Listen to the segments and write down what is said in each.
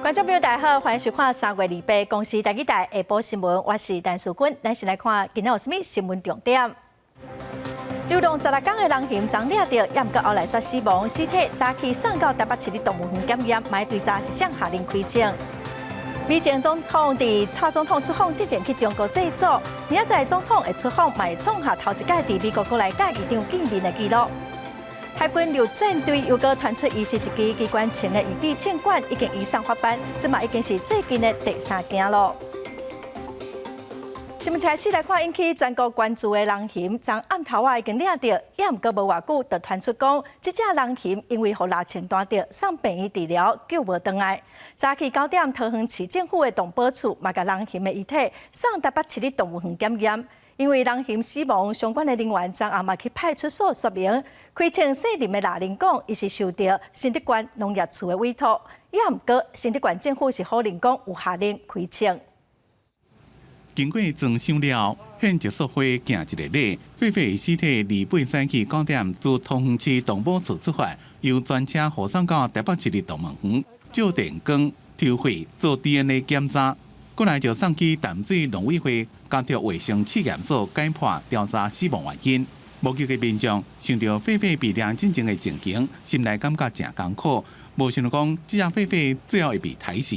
观众朋友大家好，欢迎收看3月28公司台语台下晡新闻，我是陈淑君，咱先来看今日有啥物新闻重点。流浪16天的人熊遭抓到，也毋过后来却死亡，尸体早起送到台北市立动物园检验，买对查是向下令开证。美前总统伫蔡总统出访之前去中国祭祖，明仔载总统会出访，嘛会创下头一届伫美国国内甲议长见面的纪录。海军陆战队又搁传出疑是一支机关请的鱼臂枪管，已经移上发班，这嘛已经是最近的第3件咯。新闻开始来看，引起全国关注的人熊，昨暗头已经抓到，也毋过无偌久，就传出讲，这只人熊因为互热情弹到，送病院治疗，救无回来。早起9点，桃园市政府的动保处嘛，甲人熊的遗体送台北市立动物园检验。因为人熊死亡，相关的人员昨暗嘛去派出所说明，开枪姓林的男人讲，伊是受到新德县农业处的委托，也毋过新德县政府是否认讲有下令开枪。经过装箱了，现场所花行一个礼，狒狒尸体离8早起9点自桃园市动保处出发，由专车护送到台北市立动物园，照电光、抽血做 DNA 检查。过来就送去淡水农委会监督卫生试验所解剖调查死亡原因。目击的民众想到狒狒被抓进前的情形，心内感觉真艰苦，无想到讲这只狒狒最后会被抬死。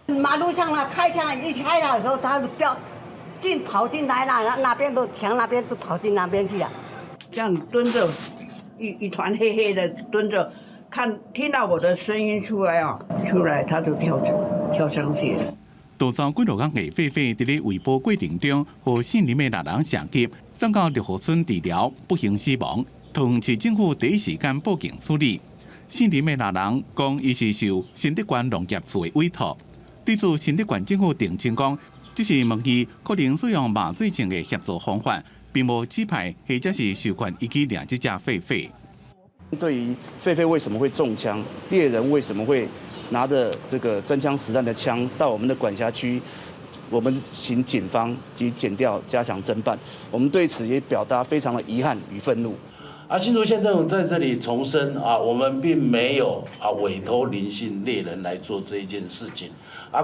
马路上啊，开枪一开了的时候，他就跑进来了，那边都墙那边就跑进那边去了。这样蹲着，一团黑黑的蹲着。听到我的声音出来他就跳上去了。多遭几落天的狒狒伫咧围捕过程中，和姓林的男人射击，送到绿湖村治疗，不幸死亡。桃园市政府第一时间报警处理。姓林的男人讲，伊是受新德县农业处的委托。对此，新德县政府澄清讲，这是问题可能使用麻醉性的协助方法，并无指派或者是授权伊去抓这只狒狒。对于狒狒为什么会中枪，猎人为什么会拿着这个真枪实弹的枪到我们的管辖区，我们请警方及检调加强侦办。我们对此也表达非常的遗憾与愤怒。新竹县政府在这里重申我们并没有委托林姓猎人来做这一件事情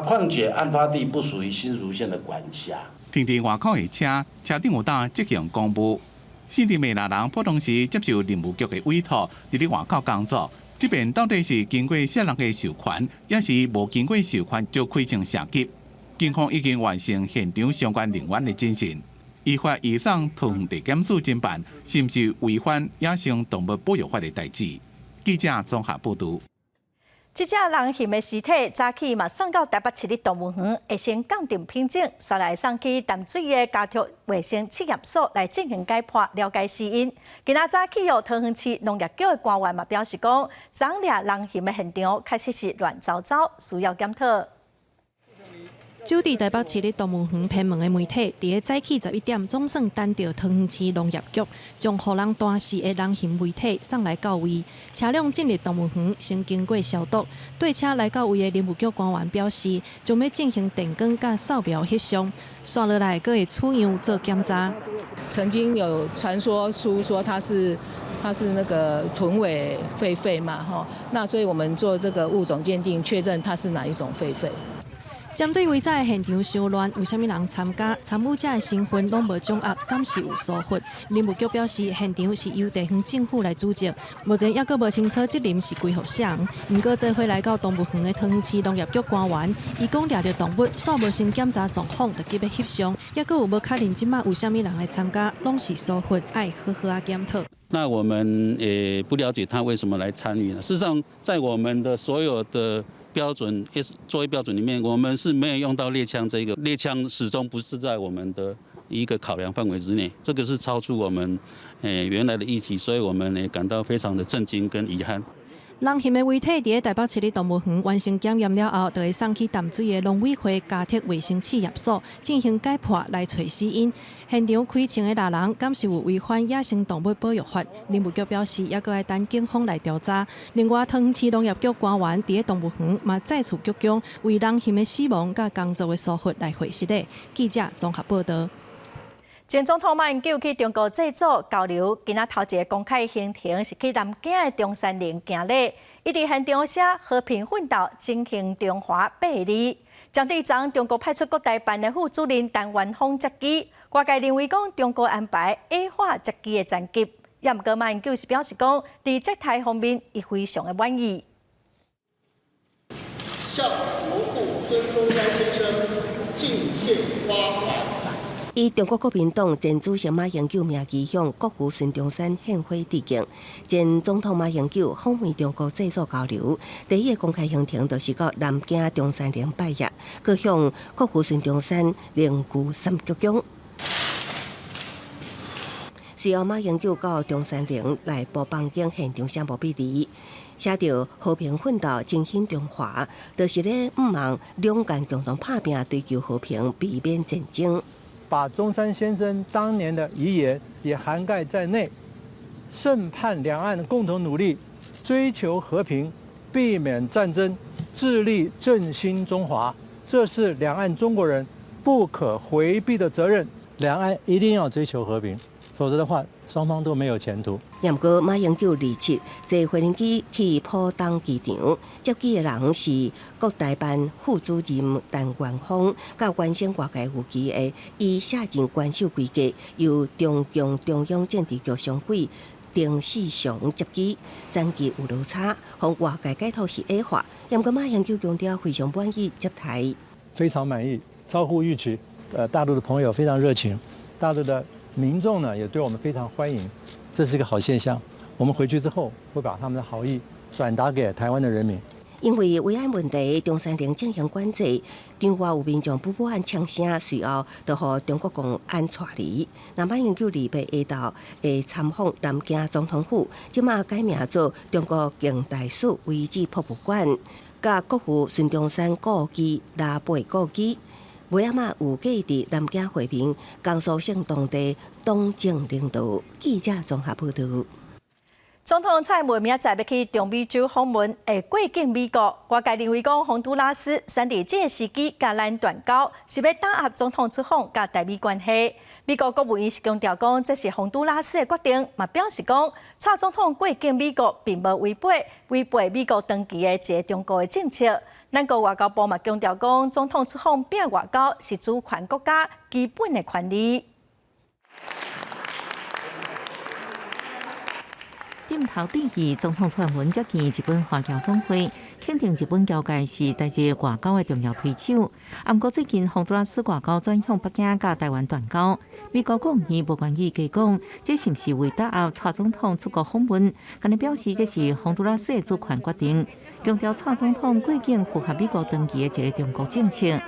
况且案发地不属于新竹县的管辖。停伫外口的车顶有搭执行公务。姓林的男人普通时接受林务局的委托，伫咧外口工作。这边到底是经过谁人的授权，也是无经过授权就开枪射击？警方已经完成现场相关人员的侦讯，依法移送桃园地检署侦办，甚至违反野生动物保育法的代志。记者综合报道。这只人熊的尸体早起嘛送到台北市立动物园，会先鉴定品种，再来送去淡水的家畜卫生试验所来进行解剖，了解死因。今仔早起桃园市农业局的官员嘛表示讲，昨抓人熊的现场确实是乱糟糟，需要检讨。驻伫台北市立动物园偏门的媒体，伫个早起11点总算等到桃园市农业局将互人断死的人熊遗体送来到位。车辆进入动物园，先经过消毒。对车来到位的林务局官员表示，将要进行电光甲扫描翕相，刷落来，阁会取样做检查。曾经有传说出说它是那个豚尾狒狒嘛，那所以我们做这个物种鉴定，确认它是哪一种狒狒。针对违在现场伤乱，有啥物人参加？参与者的身份拢无掌握，敢是有疏忽？林务局表示，现场是由地方政府来组织，目前还阁无清楚责任是归互啥人。不过，这回来到动物园的桃园市农业局官员，伊讲抓到动物，煞无先检查状况，就急要翕相，还阁有无确认即马有啥物人来参加，拢是疏忽，爱好好检讨。那我们也不了解他为什么来参与呢？事实上，在我们的所有的标准作业标准里面，我们是没有用到猎枪这个，猎枪始终不是在我们的一个考量范围之内，这个是超出我们原来的议题，所以我们也感到非常的震惊跟遗憾。人熊的遗体伫台北市立动物园完成检验了后，就会送去淡水的农委会家畜卫生试验所进行解剖来找死因。现场开枪的男人敢是有违反野生动物保育法？林务局表示，也阁要等警方来调查。另外，桃园市农业局官员伫动物园嘛再次鞠躬，为人熊的死亡甲工作的疏忽来回实的。记者综合报道。前总统马英九去中国祭祖交流，今仔头一个公开行程是去南京的中山陵行礼，伊伫现场写和平奋斗，振兴中华8字。针对昨中国派出国台办的副主任陈元峰接机，外界认为讲中国安排 A 化接机的战机，也毋过马英九是表示讲，伫接台方面伊非常的满意。向国父孙中山先生敬献花环。以中国国民党前主席马英九名义向国父孙中山献花致敬。前总统马英九访问中国制作交流，第一个公开行程就是到南京中山陵拜谒，佮向国父孙中山灵柩三鞠躬。随后，马英九到中山陵来播放景现场写无笔字，写着和平奋斗，振兴中华，就是咧毋望两岸共同打拼，追求和平，避免战争。把中山先生当年的遗言也涵盖在内，盛盼两岸共同努力，追求和平，避免战争，致力振兴中华，这是两岸中国人不可回避的责任。两岸一定要追求和平，否则的话，双方都没有前途。不过，马英九27坐飞机去浦东机场，接机的人是国台办副主任陈元峰，甲原先外界预期的以写进关守规格，由中共中央政治局常委丁世祥接机，战机有落差，向外界解读是 A 化。不过，马英九强调非常满意接台，非常满意，超乎预期。大陆的朋友非常热情，大陆的民众呢也对我们非常欢迎，这是一个好现象。我们回去之后会把他们的好意转达给台湾的人民。因为维安问题，中山陵进行管制，场外有民众不喊枪声，随后就予中国公安带离。那马英九礼拜下昼会参访南京总统府，即马改名做中国近代史遗址博物馆，甲国父孙中山故居、拉贝故居。尾仔有记伫南京会面，江苏省当地党政领导。记者综合报道。总统蔡英文明仔载要去中美洲访问，会过境美国。外界认为讲，洪都拉斯选伫这个时机甲咱断交，是要打压总统出访甲台美关系。美国国务院是强调讲，这是洪都拉斯的决定，嘛表示讲，蔡总统过境美国并无违背美国长期的一个中国的政策。咱国外交部嘛强调讲，总统出访变外交是主权国家基本的权利。点头致意，总统蔡英文接见日本华侨总会，肯定日本交界是台日外交的重要推手。不过最近洪都拉斯外交转向北京，甲台湾断交。美国国务院无愿意加讲，这是毋是为打压蔡总统出国访问？今日表示这是洪都拉斯的主权决定，强调蔡总统过境符合美国长期的一个中国政策。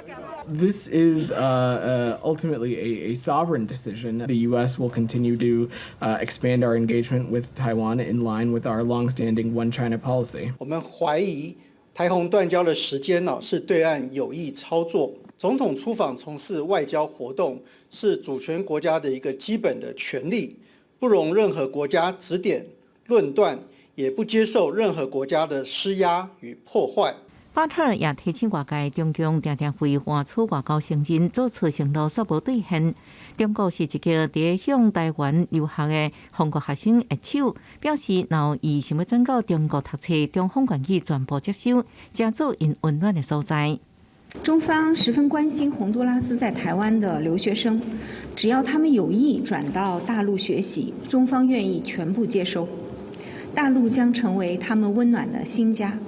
This is ultimately a sovereign decision. The U.S. will continue to expand our engagement with Taiwan in line with our long-standing One China policy. 我们怀疑台洪断交的时间呢是对岸有意操作。总统出访从事外交活动是主权国家的一个基本的权利，不容任何国家指点、论断，也不接受任何国家的施压与破坏。巴特也提醒外界，中共常常为换取外交承认，做出承诺却无兑现。中国是一个伫向台湾留学的韩国学生握手，表示若伊想要转到中国读册，中方愿意全部接收，加做因温暖的所在。中方十分关心洪都拉斯在台湾的留学生，只要他们有意转到大陆学习，中方愿意全部接收。大陆将成为他们温暖的新家。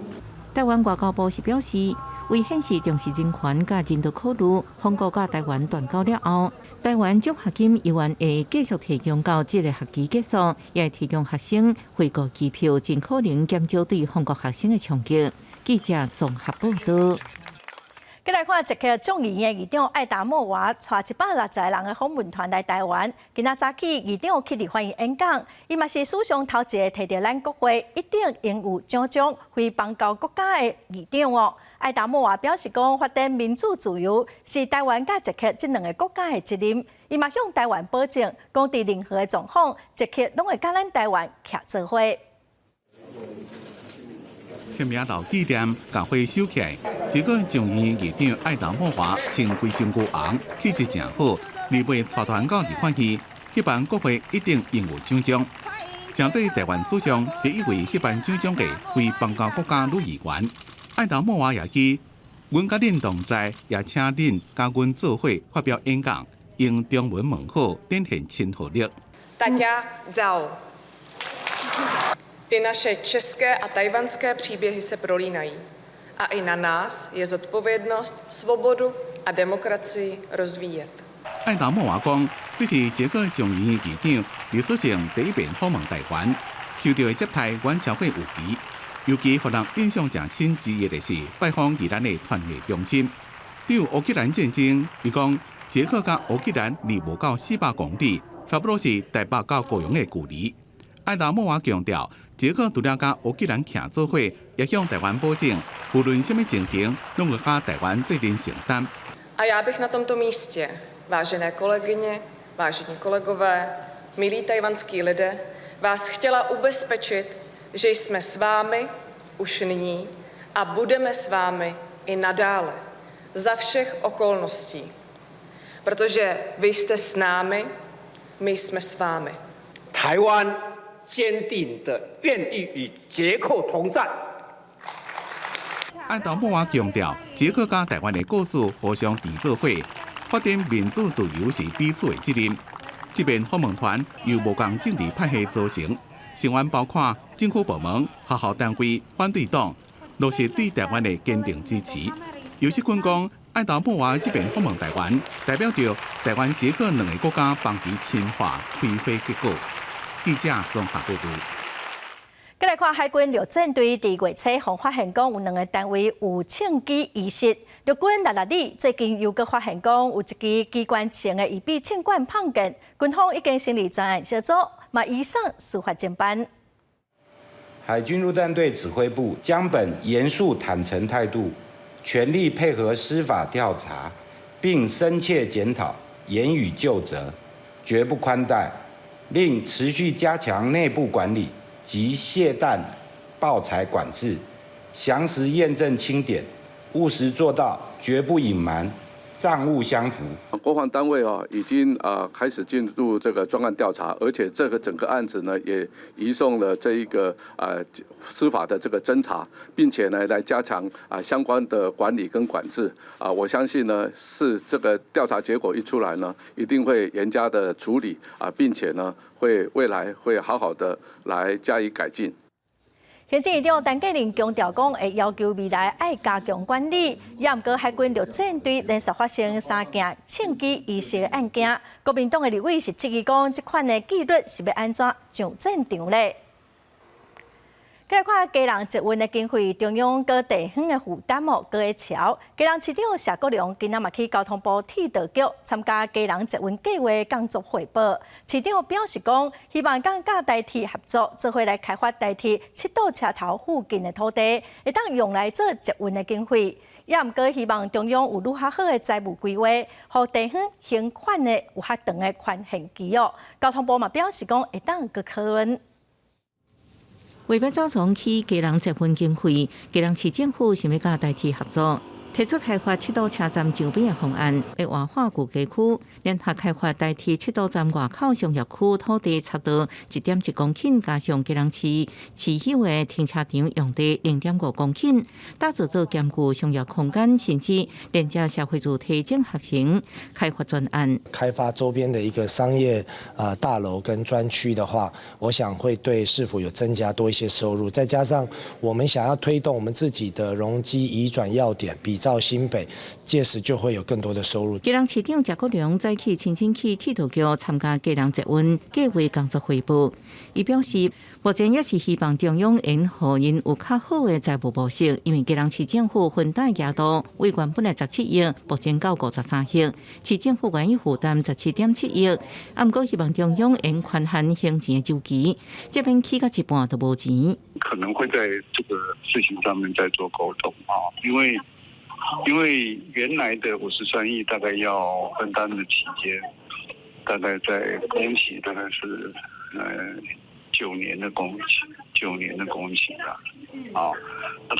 台湾外交部是表示，为显示重视人权甲人道考虑，韩国甲台湾断交了后，台湾奖学金依然会继续提供到这个学期结束，也会提供学生回国机票，尽可能减少对韩国学生的冲击。记者综合报道。再来看，捷克众议院议长艾达莫娃带160人的访问团来台湾。今仔早起，议长起立欢迎演讲，伊嘛是史上头一个摕到咱国会一定应有奖章回邦交国家的议长哦。艾达莫娃表示讲，发展民主自由是台湾甲捷克这两个国家的责任。伊嘛向台湾保证，讲伫任何的状况，捷克拢会甲咱台湾徛做伙。签名楼纪念甲会收起来，结果众议院议长艾达莫华穿规身牛红，气质正好，礼拜带团到立法院，迄办国会一定应有奖章。成做台湾史上第一位迄颁奖奖嘅非邦交国家女议员。爱达莫娃也记，阮甲恁同在，也请恁甲阮做伙发表演讲，用中文问好，展现亲和力。大家早。I naše české a tajvanské příběhy se prolínají. A i na nás je zodpovědnost svobodu a demokracii rozvíjet. 爱达莫娃讲，这是捷克众议院议长历史上第一遍访问台湾，受到的接待远超过预期。尤其让人印象真深之一的是拜访宜兰的团结中心。对乌克兰战争，伊讲捷克甲乌克兰离无到400公里，差不多是台北到高雄的距离。爱达莫娃强调，捷克除了甲乌克兰徛做伙，也向台湾保证，无论什么情形，拢会甲台湾责任承担。A já bych na tomto místě, vážené kolegyně, vážení kolegové, milí tajvanský lidé, vás chtěla ubezpečit, že jsme s vámi už nyní a budeme s vámi i nadále, za všech okolností. Protože vy jste s námi, my jsme s vámi. 台湾坚定的愿意与捷克同战。爱达莫娃强调，捷克甲台湾的故事互相治做伙，发展民主自由是彼此的责任。这边访问团由无共政治派系组成，成员包括政府部门、学校单位、反对党，落实对台湾的坚定支持。有些军讲，爱达莫娃这边访问台湾，代表着台湾、捷克两个国家邦谊深化开花结果。记者综合报道。再来看海军陆战队伫月初方发现讲有2个单位有枪击遗失。陆军6日最近又搁发现讲有一支机关枪的疑比枪管碰见，军方已经成立专案小组，嘛移送司法侦办。海军陆战队指挥部将本严肃坦诚态度，全力配合司法调查，并深切检讨，严予究责，绝不宽待，另持续加强内部管理及械弹、爆材管制，详实验证清点，务实做到，绝不隐瞒，账务相符。国防单位已经开始进入这个专案调查，而且这个整个案子呢也移送了这一个司法的这个侦查，并且呢来加强相关的管理跟管制。我相信呢是这个调查结果一出来呢，一定会严加的处理并且呢未来会好好的来加以改进。行政院长陈建仁强调讲，会要求未来爱加强管理。也毋过海军陆战队连续发生3件枪击遗失的案件，国民党的立委是质疑讲，这款的纪律是要安怎上战场咧？再来看基隆捷运的经费，中央搁地方的负担搁会超。基隆市长谢国良今仔嘛去交通部铁道局参加基隆捷运计划工作汇报。市长表示讲，希望甲台铁合作，做伙来开发台铁7堵车头附近的土地，会当用来做捷运的经费。也毋过希望中央有愈较好的财务规划，互地方还款的有较长的宽限期哦。交通部嘛表示讲，会当搁讨论。为要早从起基隆捷运经费，基隆市政府想要甲台铁合作，提出开发7堵车站周边的方案，会活化旧街区，联合开发台铁7堵站外口商业区土地差不多1.1公顷，加上基隆市持有的停车场用地0.5公顷，打造做兼顾商业空间，甚至连接社会主体整合型开发专案。开发周边的一个商业大楼跟专区的话，我想会对市府有增加多一些收入，再加上我们想要推动我们自己的容积移转要点，比照新北，届时就会有更多的收入。基隆市长谢国良早起亲身去铁道局参加基隆捷运计划工作汇报，伊表示，目前也是希望中央因互因有较好的财务模式，因为基隆市政府分担额度为原本的17亿，目前到53亿，市政府愿意负担17.7亿，不过希望中央因宽限行钱的周期，这边起到一半都无钱。可能会在这个事情上面再做沟通因为原来的53亿大概要分担的期间，大概在工期大概是9年的公期啦。好，那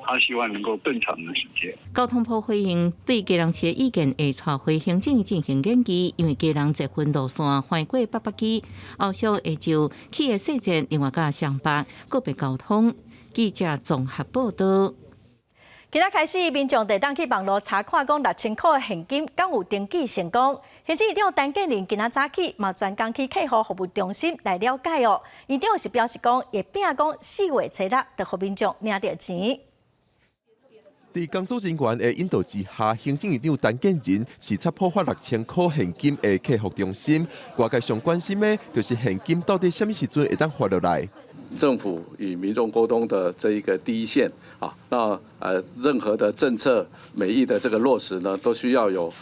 他希望能够更长的时间。交通部回应对基隆市的意见会带回行政院进行研究，因为基隆节分路线翻过800支，后续会就起的细节另外加上北个别交通。记者综合报道。今仔开始，民众得当去网络查看讲6000块现金敢有登记成功。行政院长陈建仁今仔早起嘛专工去客户服务中心来了解哦。院长是表示讲，会拼讲4月初6就互民众领到钱。在工作人员的引导之下，行政院长陈建仁视察普发6000块现金的客服中心。外界上关心的，就是现金到底什么时阵会当发落来？政府与民众沟通的这一个第一线啊，那任何的政策每一的这个落实呢，都需要有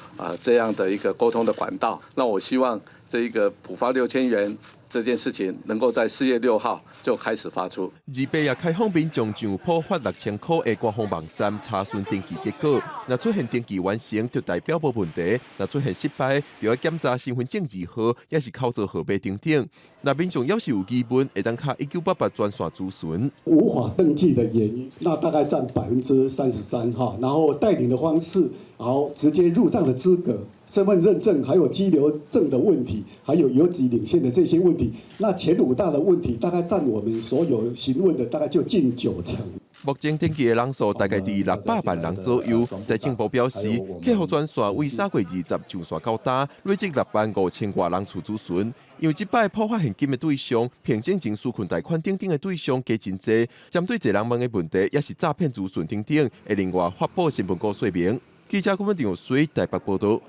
这样的一个沟通的管道。那我希望这一个普发6000元这件事情能够在4月6号就开始发出。28日开放民众上普发6000块的官方网站查询登记结果，若出现登记完成，就代表无问题；若出现失败，就要检查身份证字号，也是口座号码等等。那民众要是有疑问，会当卡1988专线咨询。无法登记的原因，那大概占33%哈。然后代领的方式，然后直接入账的资格、身份认证，还有居留证的问题，还有邮局领现的这些问题，那前5大的问题，大概占我们所有询问的大概就近90%。目前登记的人数大概在600万人左右。财政部表示，客服专线为3月20上线到达，累积65000多人次咨询。因为这摆普发现金的对象、骗证情纾困贷款等等的对象加真多，针对侪人问的问题，也是诈骗咨询等等，会另外发布新闻稿说明。记者郭文定随台北报道。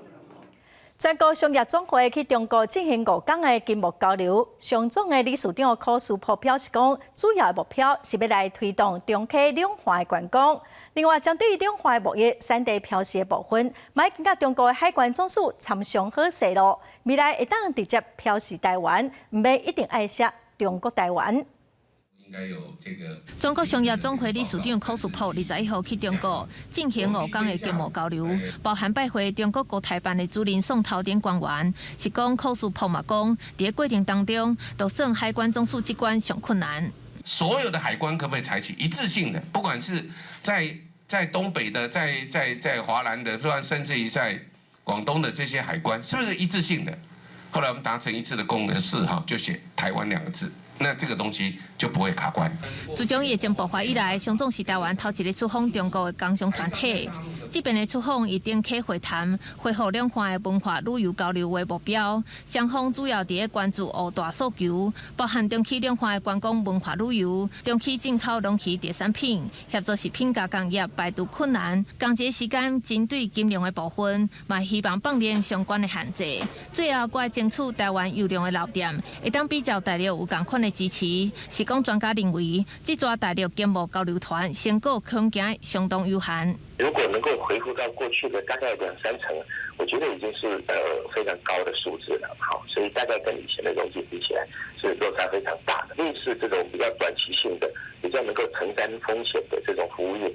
全国商业总会去中国进行5天的经贸交流，商总的理事长柯树波表示讲，主要的目标是要来推动中科两化的观光。另外，针对两化贸易产地标示的部分，买经甲中国的海关总署参详好势咯。未来会当直接标示台湾，唔免一定爱写中国台湾。应该有这个。中国商业总会理事长柯树波21号去中国进行5天的经贸交流，包含拜会中国国台办的主任宋涛等官员。是讲柯树波嘛讲，在过程当中，都算海关总署机关上困难。所有的海关可不可以采取一致性的？不管是在东北的，在华南的，甚至于在广东的这些海关，是不是一致性的？后来我们达成一致的共识，哈，就写台湾2个字。那这个东西就不会卡关。自从疫情爆发以来，商总是台湾头一个出访中国的工商团体。这边的出访以登客会谈，恢复两岸的文化旅游交流为目标。双方主要伫关注5大诉求，包含中期两岸的观光文化旅游、中期进口农渔特产品、协助食品加工业排除困难。工节时间针对金融的部分，嘛希望放宽相关的限制。最后，该争取台湾优良的老店，会当比较大陆有同款的支持。是讲专家认为，这座大陆经贸交流团成果空间相当有限。如果能够恢复到过去的大概2-3成，我觉得已经是非常高的数字了。好，所以大概跟以前的容积比起来是落差非常大的。类似这种比较短期性的、比较能够承担风险的这种服务业，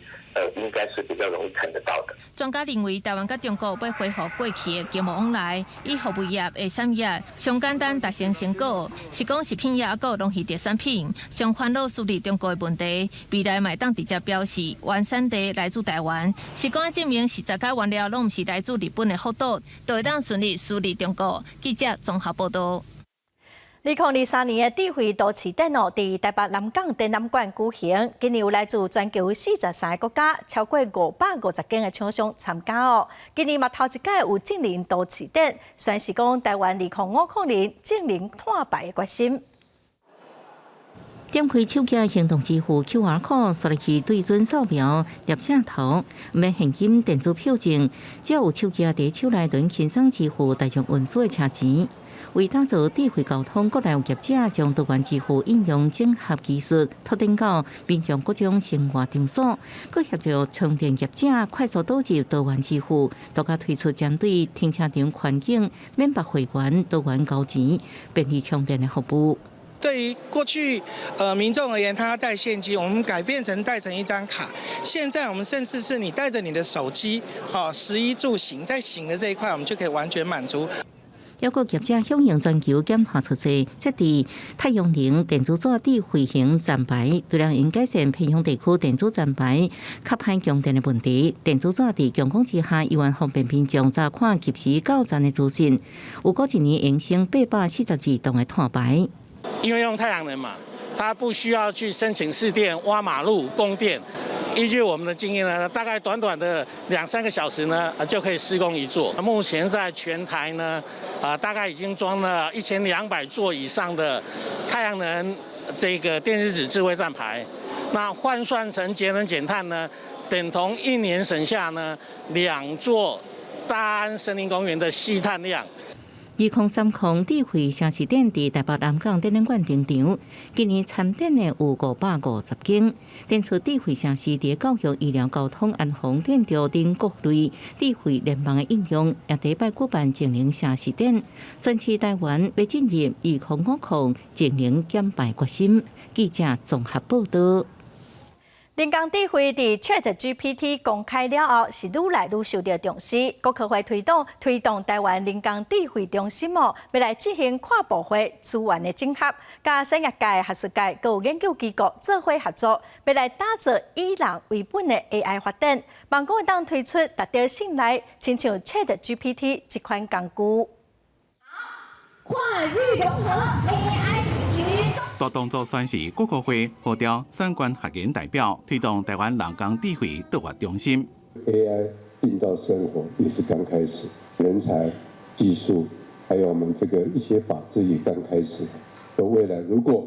应该是比较容易看得到的。专家认为，台湾甲中国要恢复过去的经贸往来，以服务业的产业上简单达成成果，是讲食品业和农渔特产品上烦恼处理中国的问题，未来嘛当直接表示原产地来自台湾。是讲证明实在个原料拢毋是来自日本的福岛，就会当顺利输入中国。记者综合报道。2023年的智慧都市展在台北南港展览馆举行，今年有来自全球43个国家，超过550间的厂商参加哦。今年嘛头一届有正零都市展，算是讲台湾2050年正零碳排的决心。点开手机行动支付 QR code， 刷入去对准扫描、摄摄头，唔免现金、电子票证，只要有手机伫手内，就轻松支付大众运输的车钱。为打造智慧交通，国内有业者将多元支付应用整合技术拓展到民众各种生活场所，佮协助充电业者快速导入多元支付，独家推出针对停车场环境免办会员多元交钱、便利充电的服务。对于过去民众而言，他要带现金，我们改变成带成一张卡。现在我们甚至是你带着你的手机，食衣住行，在行的这一块，我们就可以完全满足。抑个业者响应全球检查措施，设置太阳能电子纸底飞行站牌，除了应改善偏乡地区电子站牌较歹供电的问题，电子纸伫强光之下，又方便民众查看及时到站的资讯。有过一年营升842栋的碳排。因为用太阳能嘛，它不需要去申请市电、挖马路、供电。依据我们的经验呢，大概短短的2-3个小时呢，就可以施工一座。目前在全台呢，大概已经装了1200座以上的太阳能这个电子纸智慧站牌。那换算成节能减碳呢，等同1年省下呢2座大安森林公园的吸碳量。2030智慧城市电伫台北南港展览馆登场，今年参展的有550间。电出智慧城市伫教育、医疗、交通、安防、电调等各类智慧联盟的应用，也第一摆举办净零城市展，宣示台湾要进入2050净零减排决心。记者综合报道。人工智慧伫 ChatGPT 公开了后，是愈来愈受到重视。国科会推动台湾人工智慧中心要来进行跨部会资源的整合，甲产业界、学术界、各有研究机构做伙合作，要来打造以人为本的 AI 发展，望讲会当推出达到信赖，亲像 ChatGPT 这款工具。跨域融合 AI 大动作算是国科会号召相关学研代表推动台湾人工智慧导学中心。AI 进到生活也是刚开始，人才、技术，还有我们这个一些法制也刚开始。未来如果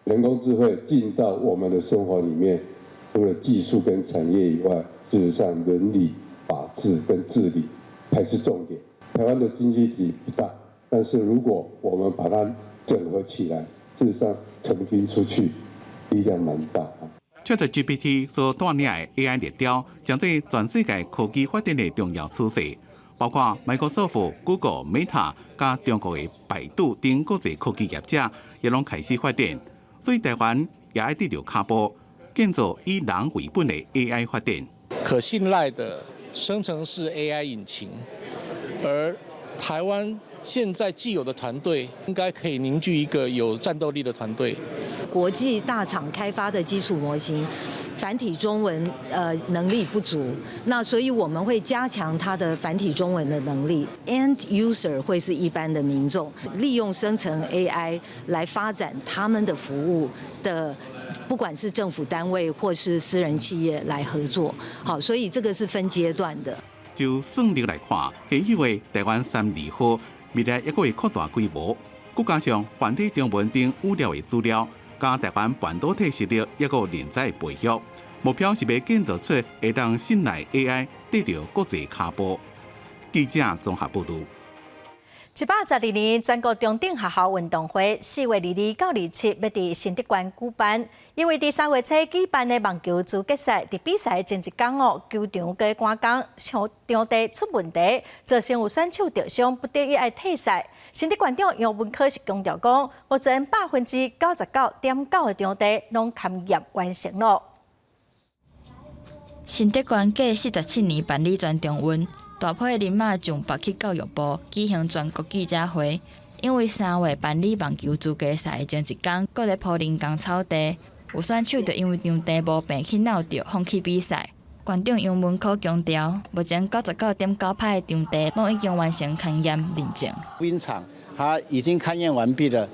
人工智慧进到我们的生活里面，除了技术跟产业以外，事实上伦理、法治跟治理才是重点。台湾的经济体不大，但是如果我们把它整合起来，事实上成军出去力量蛮大。ChatGPT 所带领的 AI 列表，将对全世界科技发展的重要趋势，包括 Microsoft、Google、Meta 加中国的百度等国际科技业者，也拢开始发展。所以台湾也要得着脚步，建造以人为本的 AI 发展。可信赖的生成式 AI 引擎，而台湾现在既有的团队应该可以凝聚一个有战斗力的团队。国际大厂开发的基础模型，繁体中文能力不足，那所以我们会加强它的繁体中文的能力。End user 会是一般的民众，利用生成 AI 来发展他们的服务的，不管是政府单位或是私人企业来合作。好，所以这个是分阶段的。就算力来看，现有的台湾3-2号。未来也会扩大规模，再加上繁体中文等有料的资料，加台湾半导体实力也有人才培育，目标是要建造出会让信赖 AI 得到国际脚步。记者综合报道。112年全国中等学校运动会4月22到27要伫新德馆举办，因为伫3月初举办的网球资格赛，伫比赛前一天球场嘅赶工场地出问题，造成有选手受伤，不得已要退赛。新德馆长杨文科是强调讲，目前99.9%的场地拢勘验完成了。新德馆过47年办理全中运。大批人马上北去教育部举行全国记者会，因为3月办理网球资格赛的前一天，搁咧铺人工草地，有选手就因为场地无平去闹着，放弃比赛。馆长杨文科强调，目前99.9%的场地拢已经完成勘验认证。冰场它已经勘验完毕了，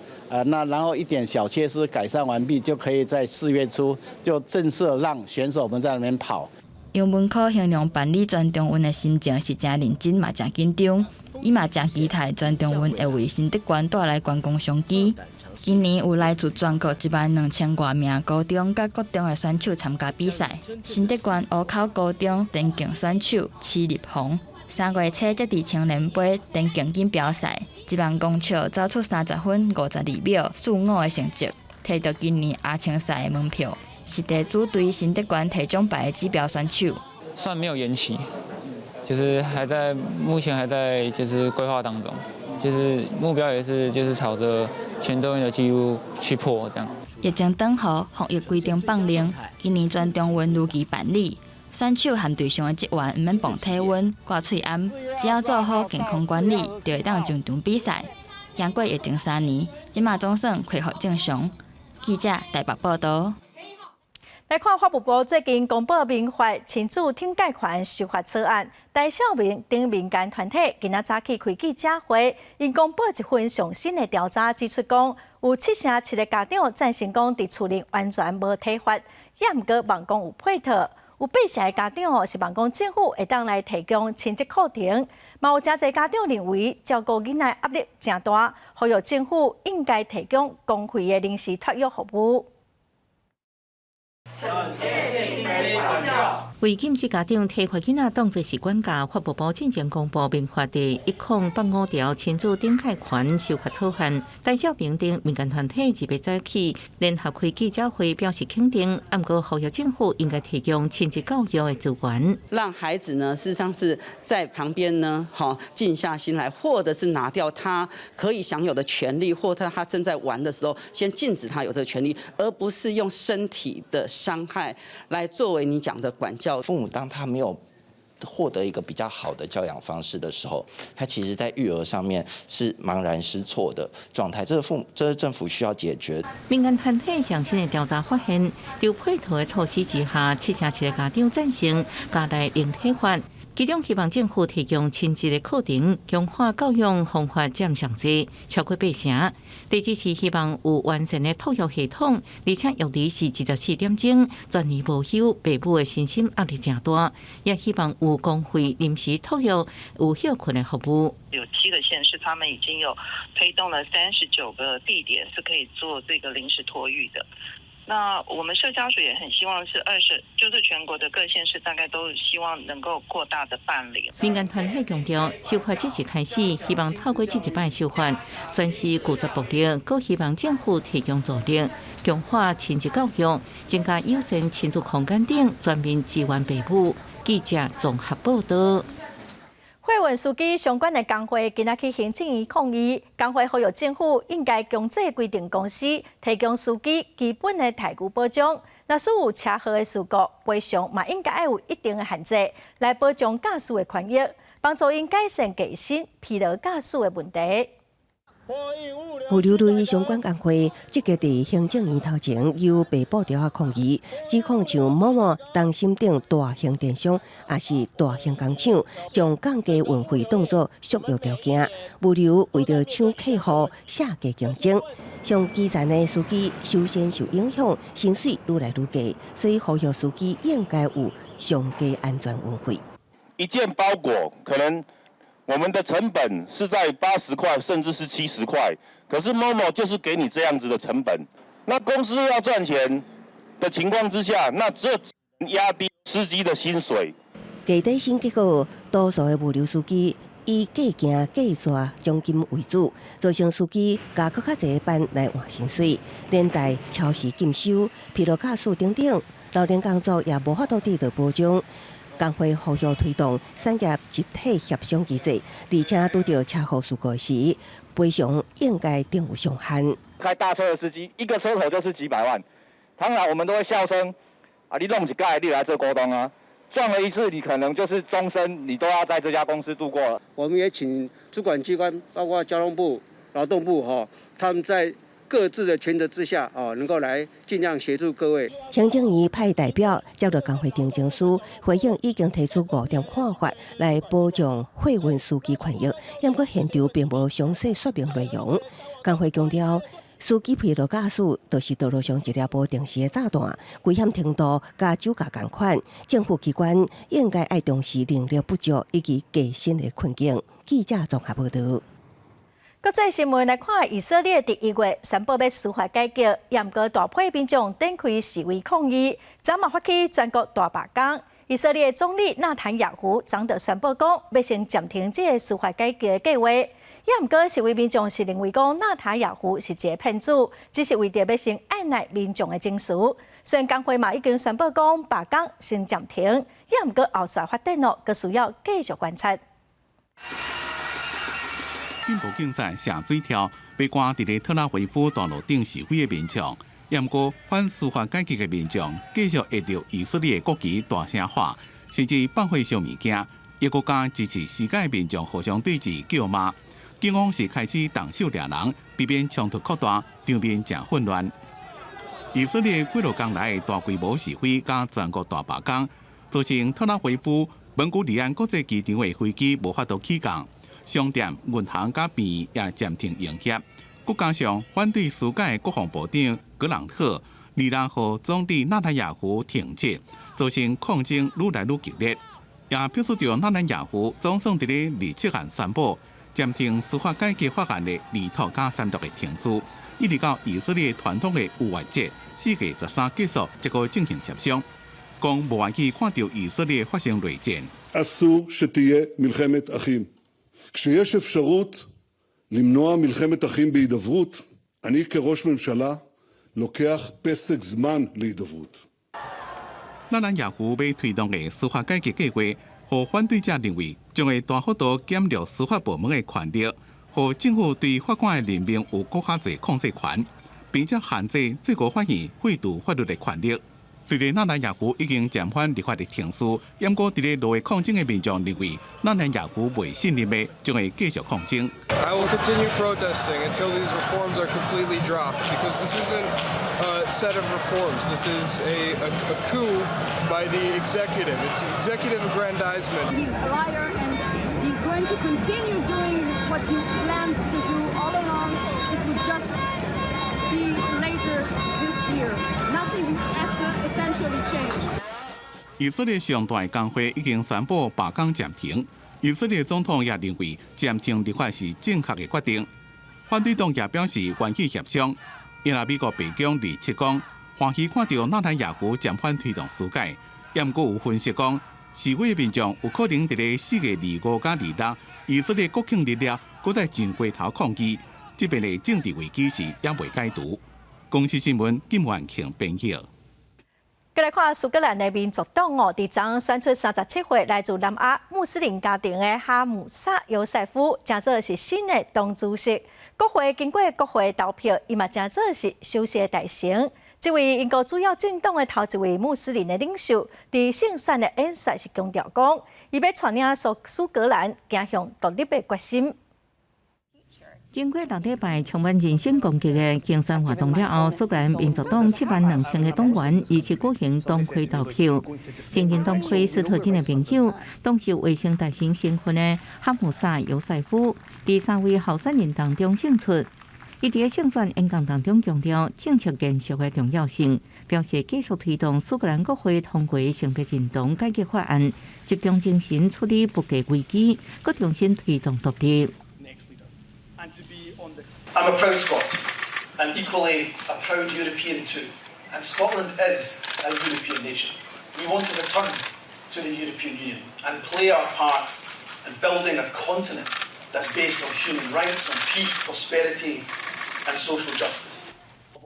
那然后一点小缺失改善完毕，就可以在4月初就正式让选手们在那边跑。杨文科形容办理全中运的心情是真认真，嘛真紧张。伊嘛真期待全中运会为新德馆带来观光商机。今年有来自全国12000多名高中甲国中的选手参加比赛。新德馆湖口高中电竞选手齐立宏3月初才伫青年杯电竞锦标赛，1万公尺走出30分52秒45的成绩，摕到今年亚青赛的门票。是第组对新德馆摕奖牌的指标选手，算没有延期，就是目前还在规划当中，就是目标也是朝着全中运的纪录去破这样。疫情等候，防疫规定放零，今年全中运如期办理。选手和队上的职员唔免磅体温、挂喙暗，只要做好健康管理，就会当上场比赛。经过疫情3年，即马总算恢复正常。记者台北报道。来看法务部最近公布民法亲子挺贷款修法草案，大小民等民间团体今仔早起开记者会，因公布一份上新的调查指出，讲有7%的家长赞成讲伫厝内完全无体罚，也毋过望讲有配套。有8%的家长是望讲政府会当来提供亲职课程，嘛有真侪家长认为照顾囡仔压力真大，呼吁政府应该提供公费的临时托育服务。为禁止家长体罚囡仔当作是管教，法务部进前公布民法第1085条亲子顶贷款修法草案，大小平等民间团体2月早起联合开记者会表示肯定，暗过呼吁政府应该提供亲子教育的资源，让孩子呢事实上是在旁边呢，静下心来，或者是拿掉他可以享有的权利，或者他正在玩的时候，先禁止他有这个权利，而不是用身体的伤害来作为你讲的管教。父母当他没有获得一个比较好的教养方式的时候，他其实在育儿上面是茫然失措的状态，这是政府需要解决。民间团体上新的调查发现，在配套的措施之下，7%的家长赞成家内零体罚。其中希望政府提供亲子的课程，强化教育方法占上济，超过8%。第二是希望有完善的托育系统，而且育儿是24点钟，全年无休，父母的身心压力真大。也希望有公费临时托育有休困的服务。有7个县市，他们已经有推动了39个地点是可以做这个临时托育的。那我们社家属也很希望是就是全国的各县市大概都希望能够扩大的办理。民间团体强调，修法即时开始，希望透过这一摆修法，宣示固执暴力，更希望政府提供助力，强化亲子教育，增加友善亲子空间等全面支援父母。记者综合报道。会运司机相关的工会今仔去行政院抗议，工会呼吁政府应该强制规定公司提供司机基本的待遇保障。若是有车祸的事故，赔偿嘛应该要有一定的限制，来保障驾驶的权益，帮助因改善驾驶疲劳驾驶的问题。物流类相关工会积极伫行政院头前由北部调抗议，指控像某某、东兴等大型电商，也是大型工厂，将降低运费当作削弱条件。物流为着抢客户、下价竞争，上基层的司机首先受影响，薪水愈来愈低，所以呼吁司机应该有上佳安全运费。一件包裹可能我们的成本是在80块，甚至是70块，可是某某就是给你这样子的成本。那公司要赚钱的情况之下，那只有压低司机的薪水。价底薪结果，多数的物流司机以价行价刷奖金为主，造成司机加更较侪班来换薪水，连带超时禁收、疲劳驾驶等等，老年工作也无法度得到保障。工会呼吁推动产业集体协商机制，而且拄到车祸事故时，赔偿应该定有上限。开大车的司机，一个车头就是几百万，当然我们都会笑称啊，你弄一盖，你来做股东啊，撞了一次，你可能就是终身，你都要在这家公司度过了。我们也请主管机关，包括交通部、劳动部他们在各自的权责之下，能够来尽量协助各位。行政院派代表接到工会订正书，回应已经提出5点看法来保障货运司机权益，不过现场并无详细说明内容。工会强调，司机疲劳驾驶就是道路上一粒无定时的炸弹，危险程度甲酒驾同款。政府机关应该爱重视人力不足以及驾驶的困境。记者综合报道。国际新闻来看，以色列第1月宣布要司法改革，也毋过大批民众展开示威抗议，昨晚发起全国大罢工。以色列总理纳坦雅胡昨就宣布讲，要先暂停这个司法改革的计划。也毋过示威民众是认为讲纳坦雅胡是一个骗子，只是为着要先按捺民众的情绪。虽然工会嘛已经宣布讲罢工先暂停，也毋过后续发展咯，佫需要继续观察。进步竞赛下水条，被赶伫咧特拉维夫道路顶示威的民众，不过反司法改革的民众继续会着以色列国旗大声喊，甚至放火烧物件。一个国家支持世界民众互相对峙叫骂，警方是开始动手抓人，避免冲突扩大，场面正混乱。以色列几落天来大规模示威加全国大罢工，造成特拉维夫、本古里安国际机场的飞机无法度起降，商店、银行甲病院也暂停营业。再加上反对苏改国防部长格朗特、20号总理纳坦雅胡停职，造成抗争愈来愈激烈。也表示着纳坦雅胡总算伫咧27号宣布暂停司法改革法案的二读加三读的程序，一直到以色列传统的逾越节4月13结束，才可进行协商。讲无愿意看到以色列发生内战。אסור שתהיה מלחמת אחים. כשיש אפשרות למנוע מלחמת אחים בהידברות, אני כראש ממשלה לוקח פסק זמן להידברות. 纳坦雅胡要推动的司法改革计划，和反对者认为将会大幅度减弱司法部门的权力，和政府对法官的任命有更加侪控制权，并且限制最高法院废除法律的权力。虽然纳坦雅胡已经暂缓立法的程序，不过伫咧落位抗争的民众认为纳坦雅胡未信任的，将会继续抗争。I will continue protesting until these reforms are completely dropped, because this isn't a set of reforms. This is a coup by the executive. It's executive aggrandizement. He's a liar, and he's going to continue doing what he planned to do all along. It would just be later this year. Nothing essentially changed. 以色列上大工会已经宣布罢工暂停。以色列总统也认为暂停立法是正确的决定。反对党也表示愿意协商。因为美国白宫27讲，欢喜看到纳坦雅胡暂缓推动司改，不过有分析讲，示威民众有可能伫咧4月25加26，以色列国庆日了，搁再上街头抗议。这边的政治危机是也未解除。公司新闻金万庆编译。再来看苏格兰的民族党伫昨选出37岁来自南亚穆斯林家庭的哈姆萨尤塞夫，正做是新的党主席。国会经过国会投票，伊嘛正做是首席大臣。这位英国主要政党的头一位穆斯林的领袖，伫胜选的演说是强调讲，伊要带领苏格兰走向独立的决心。经过6礼拜充满人身攻击的竞选活动了后，苏格兰民族党72000个党员一起举行党魁投票。现任党魁斯特金的朋友，当时卫生大臣身份的哈姆萨尤塞夫，第3位候选人当中胜出。伊伫胜选演讲当中强调政策延续的重要性，表示继续推动苏格兰国会通过性别认同改革法案，集中精神处理国家危機，佮重新推動獨立。I'm a proud Scot, and equally a proud European too. And Scotland is a European nation. We want to return to the European Union and play our part in building a continent that's based on human rights, on peace, prosperity, and social justice.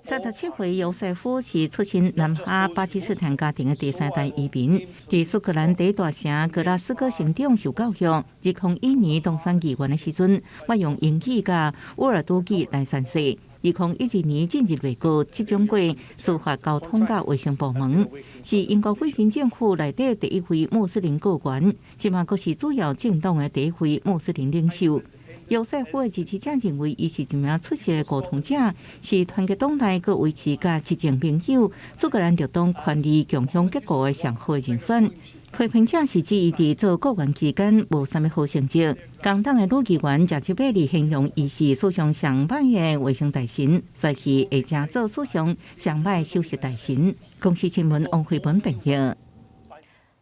37岁尤塞夫是出身南亚巴基斯坦家庭的第3代移民，伫苏格兰第一大城格拉斯哥成长受教育。2012年当选议员的时阵，我用英语甲乌尔都语来宣誓。2012年进入内阁，集中过司法、交通甲卫生部门，是英国威权政府内底第一位穆斯林阁员，即嘛阁是主要政党的第一位穆斯林领袖。尤塞夫的支持者认为，伊是一名出色的沟通者，是团结党内各维持甲执政朋友、苏格兰绿党权力共享结果的上好人选。批评者是指伊伫做国员期间无啥物好成绩。工党的女议员贾切贝里形容伊是史上上歹的卫生大臣，帅气会正做史上上歹首席大臣。公司新闻王慧文编译。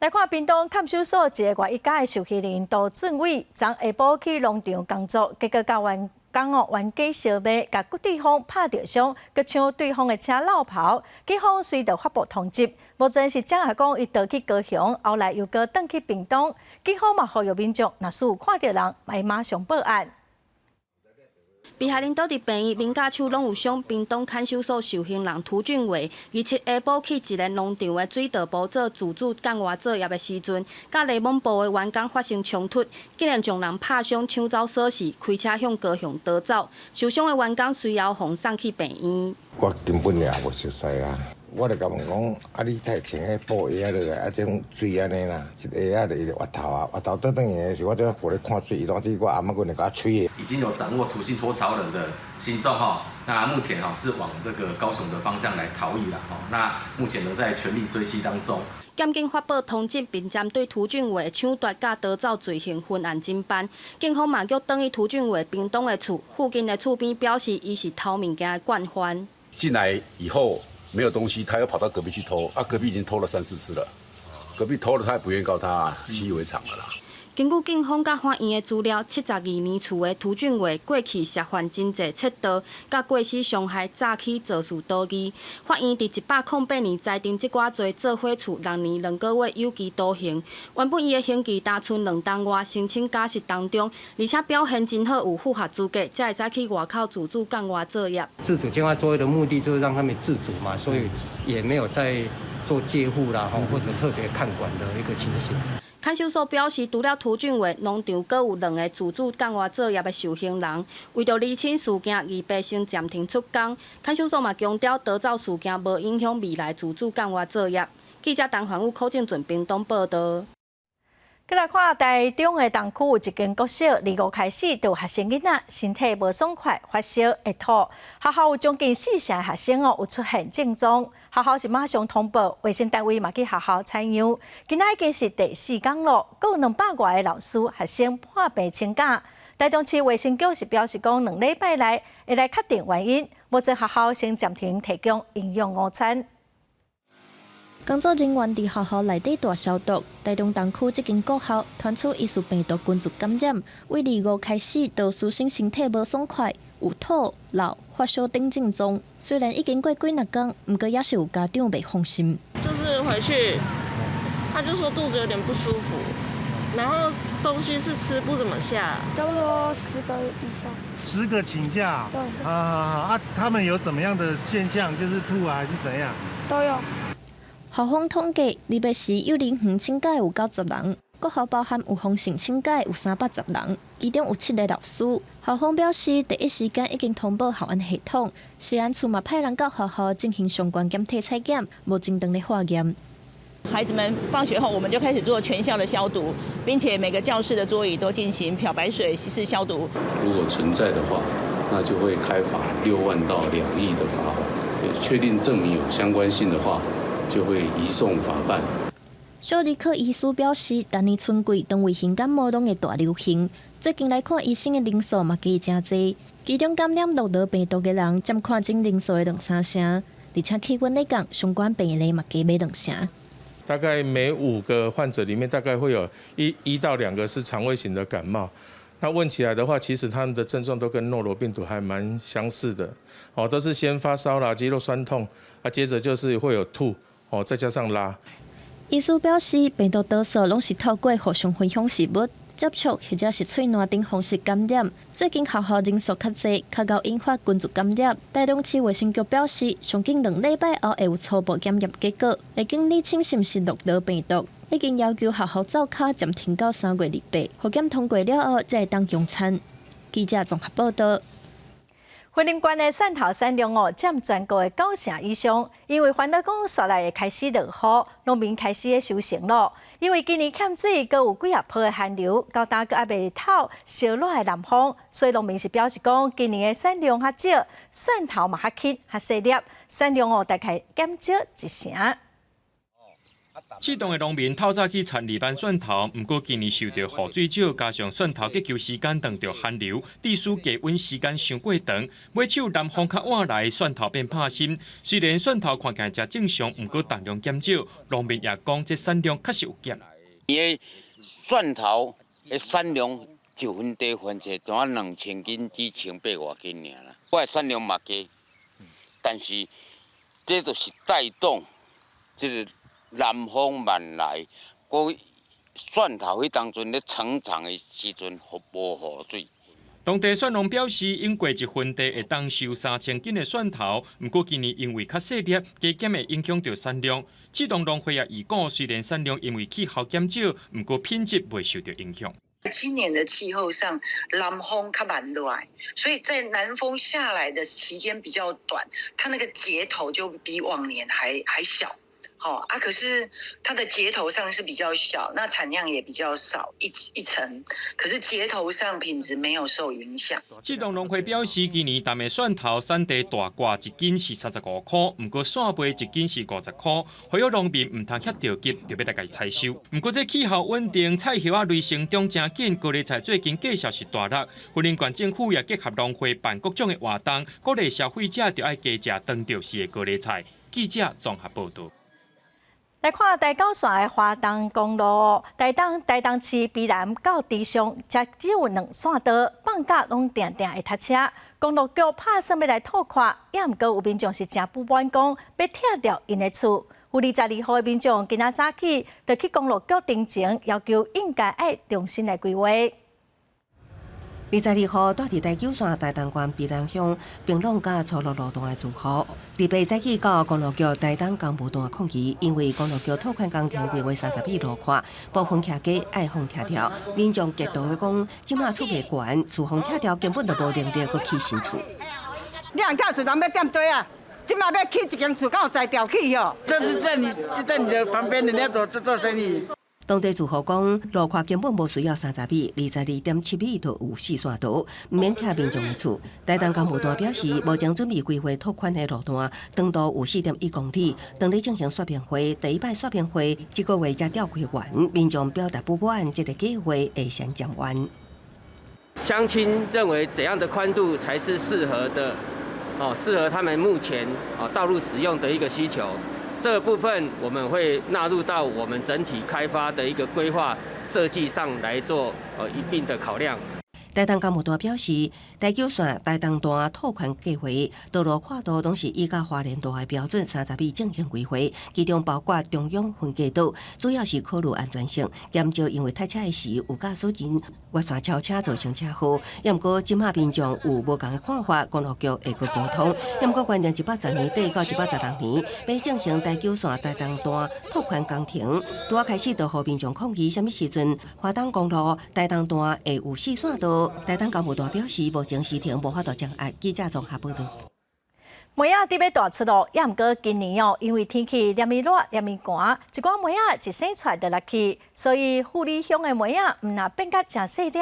来看屏东看守所一个外一家的受刑人杜俊伟，昨下晡去农场工作，结果甲员工冤家相骂，甲对方拍着伤，佮抢对方的车绕跑。警方随着发布通缉，目前是正下讲伊逃去高雄，后来又搁转去屏东。警方嘛呼吁民众，若是有看到人，会马上报案。被害人倒伫病院，面甲手拢有伤。屏东看守所受刑人涂俊伟，于7下晡去一个农场的水稻部做自主干活作业的时阵，甲内蒙部的员工发生冲突，竟然将人拍伤、抢走锁匙，开车向高雄逃走。受伤的员工随后送去病院。我根本也无熟悉啊。我就甲问讲，啊，你太穿迄布鞋落来，啊，种水安尼啦，一个鞋仔就伊就滑头啊，滑头倒转去的时候，我在过来看水，伊当时我阿妈阮就甲我吹的。已经有掌握土星托槽人的行踪哈，那目前哈是往这个高雄的方向来逃逸了哈，那目前仍在全力追缉当中。检警发布通缉，并针对涂俊伟抢夺甲盗走罪行分案侦办。警方嘛叫等于涂俊伟屏东的厝附近的厝边，表示伊是偷物件的惯犯。进来以后没有东西，他又跑到隔壁去偷，啊，隔壁已经偷了3、4次了，隔壁偷了他也不愿意告他，习以为常了啦。根据警方甲法院的资料，72年厝的涂俊伟过去涉犯真济窃盗、甲过失伤害、诈欺、肇事多疑。法院伫108年裁定这寡罪做伙处6年2个月有期徒刑。原本伊的刑期打剩2档外，申请假释当中，而且表现真好，有符合资格，才会使去外口自主干活作业。自主境外作业的目的就是让他们自主嘛，所以也没有在做戒护啦，或者特别看管的一个情形。看守所表示，除了涂俊伟，农场阁有2个自主干活作业的受刑人，为着厘清事件，预备先暂停出工。看守所嘛强调，逃走事件无影响未来自主干活作业。记者陈环宇、柯正俊屏东报道。再来看台中的东区有一间国小，2月开始就有学生囡仔身体无爽快、发烧、会吐，学校有将近4成的学生有出现症状。学校是马上通报，卫生单位嘛去学校采样。今仔已经是第4天了，阁有200多个老师、学生破病请假。台中市卫生局是表示讲，2礼拜内会来确定原因，目前学校先暂停提供营养午餐。工作人员伫学校内底大消毒。台中东区这间国校传出疑似病毒群组感染，为2月开始，就师生身体无爽快、有吐、老、发烧等症状。虽然已经过几日天，不过也是有家长袂放心。就是回去，他就说肚子有点不舒服，然后东西是吃不怎么下，差不多10个以上。10个请假？对。他们有怎么样的现象？就是吐啊，还是怎样？都有。校方统计，2月时幼儿园请假有90人，国校包含有封城请假有310人，其中有7个老师。校方表示，第一时间已经通报校安系统，虽然厝嘛派人到学校进行相关检体采检，无正当的化验。孩子们放学后，我们就开始做全校的消毒，并且每个教室的桌椅都进行漂白水稀释消毒。如果存在的话，那就会开罚6万到2亿的罚款。确定证明有相关性的话，就会移送法办。小儿科医师表示，今年春季当为新感冒拢的大流行，最近来看医生的人数嘛加真济，其中感染诺罗病毒的人占看诊人数的2-3成，而且气温来讲，相关病例嘛加买2成。大概每5个患者里面，大概会有1到2个是肠胃型的感冒。那问起来的话，其实他们的症状都跟诺罗病毒还蛮相似的，都是先发烧啦、肌肉酸痛，接着就是会有吐，再加上拉。医师表示，病毒多数拢是透过互相分享食物、接触或者是喙烂等方式感染。最近学校人数较济，较高引发群组感染。台中市卫生局表示，上近2礼拜后会有初步检验结果，会经厘清是毋是诺罗病毒。已经要求学校灶卡暂停到3月28，核检通过了后才会当用餐。记者综合报道。云林县的蒜头产量占全国的9成以上，因为环岛讲雪来会开始落雨，农民开始收成了。因为今年欠水，阁有几啊波的寒流，到今阁还未透烧热的南风，所以农民是表示讲，今年的产量较少，蒜头嘛较轻较细粒，产量大概减少1成。启动的农民透早去产2班蒜头，不过今年受到雨水少，加上蒜头结球时间当着寒流，地区加温时间伤过长，买手南风较晚来，蒜头变怕心。虽然蒜头看起来真正常，不过产量减少，农民也讲这产量确实有减。伊的蒜头的产量1分地分者，怎啊2000斤只1800多斤尔啦。我的产量嘛低，但是这就是带动这个。南风慢来，蒜头迄当阵咧成长的时阵，无雨水。当地蒜农表示，用过1分地会当收3000斤的蒜头，不过今年因为较细粒，加减会影响到产量。启动农会也预估，虽然产量因为气候减少，不过品质未受到影响。今年的气候上，南风它蛮来，所以在南风下来的期间比较短，它那个节头就比往年还小。可是它的节头上是比较小，那产量也比较少一层，可是节头上品质没有受影响。这栋农会表示，今年淡的蒜头产地大挂一斤是35块，不过线背一斤是50块，所以农民唔通遐着急，就要来家采收。不过这气候稳定，菜叶啊累成长真紧，高丽菜最近价销是大落。云林县政府也结合农会办各种的活动，鼓励消费者就要加食当地市的高丽菜。记者综合报道。来看台九线的花东公路，台东市卑南到池上，只有2线道，放假拢定会塞车。公路局拍算要来拓宽，也毋过有民众是真不满，讲要拆掉因的厝。有22号的民众今仔早起就去公路局申请，要求应该要重新来规划。22号，住伫台九线台东县卑南乡平浪甲粗路路段的住户，礼拜早起到公路局台东工务段抗议，因为公路局拓宽工程规划30米路宽，部分徛架爱放拆掉。民众激动的讲，即马厝袂悬，厝方拆掉根本就无能力阁起新厝。你人家厝人要点对啊？即马要起一间厝，敢有才调起哦？这是在你的旁边人家做生意。当地住户讲，路宽根本无需要30米，22.7米就有4线道，唔免拆民众的厝。台东工务段表示，目前准备规划拓宽的路段，长度有4.1公里，当日进行说明会，第一摆说明会这个月才召开完，民众表达不满，这个计划会先讲完。乡亲认为怎样的宽度才是适合的？适合他们目前道路使用的一个需求。这个部分我们会纳入到我们整体开发的一个规划设计上来做一并的考量。台东工务段表示，台九线台东段拓宽计划，道路跨度拢是依照花莲段的标准30米进行规划，其中包括中央分界道，主要是考虑安全性，减少因为塞车的时有驾驶人越线超车造成车祸。也毋过，即马民众有无同的看法，公路局会去沟通。也毋过，原定110年底到116年要进行台九线台东段拓宽工程，拄开始就互民众抗议，什么时阵花东公路台东段会有4线道？台东工务段表示，目前时停无法度掌握。记者综合报道。梅仔伫要大出路，也毋过今年因为天气黏热黏寒，一寡梅仔一生出来就落去，所以富里乡的梅仔毋若变甲真细粒